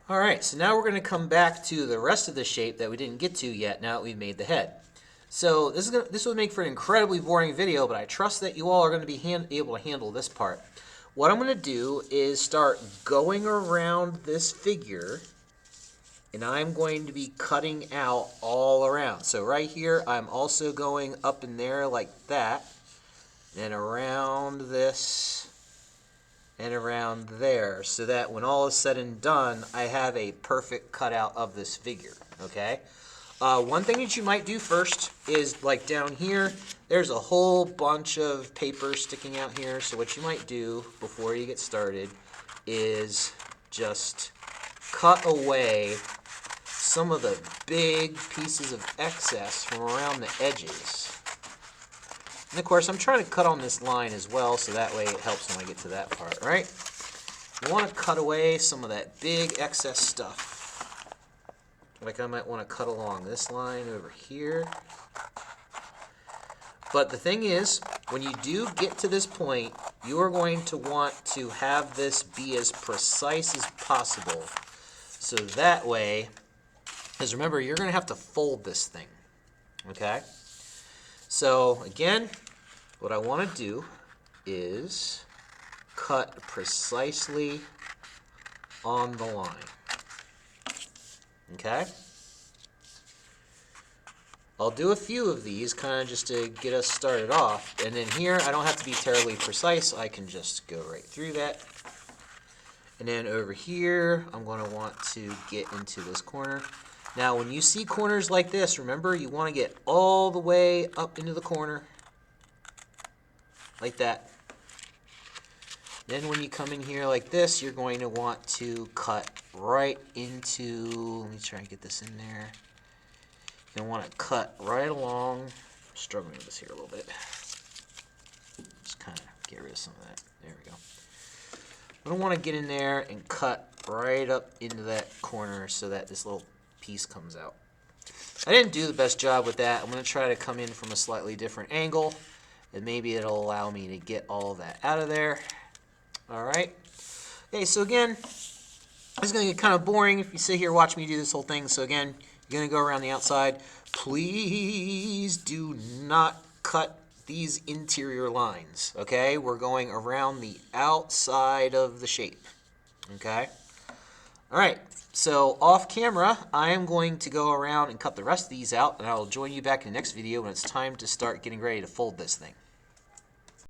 Alright, so now we're going to come back to the rest of the shape that we didn't get to yet now that we've made the head. So this would make for an incredibly boring video, but I trust that you all are going to be able to handle this part. What I'm going to do is start going around this figure, and I'm going to be cutting out all around. So right here, I'm also going up in there like that, and around this, and around there, so that when all is said and done, I have a perfect cutout of this figure, okay? One thing that you might do first is, like down here, there's a whole bunch of paper sticking out here, so what you might do before you get started is just cut away some of the big pieces of excess from around the edges. And of course, I'm trying to cut on this line as well, so that way it helps when I get to that part, right? You want to cut away some of that big excess stuff. Like I might want to cut along this line over here. But the thing is, when you do get to this point, you are going to want to have this be as precise as possible. So that way, because remember, you're going to have to fold this thing, okay? So again, what I want to do is cut precisely on the line. Okay? I'll do a few of these kind of just to get us started off. And then here, I don't have to be terribly precise. I can just go right through that. And then over here, I'm going to want to get into this corner. Now, when you see corners like this, remember, you want to get all the way up into the corner, like that. Then when you come in here like this, you're going to want to cut right into, let me try and get this in there. You're going to want to cut right along. I'm struggling with this here a little bit. Just kind of get rid of some of that. There we go. I want to get in there and cut right up into that corner so that this little piece comes out. I didn't do the best job with that. I'm going to try to come in from a slightly different angle, and maybe it'll allow me to get all of that out of there. All right. Okay, so again, it's going to get kind of boring if you sit here and watch me do this whole thing. So again, you're going to go around the outside. Please do not cut these interior lines, okay? We're going around the outside of the shape, okay? All right, so off camera, I am going to go around and cut the rest of these out, and I will join you back in the next video when it's time to start getting ready to fold this thing.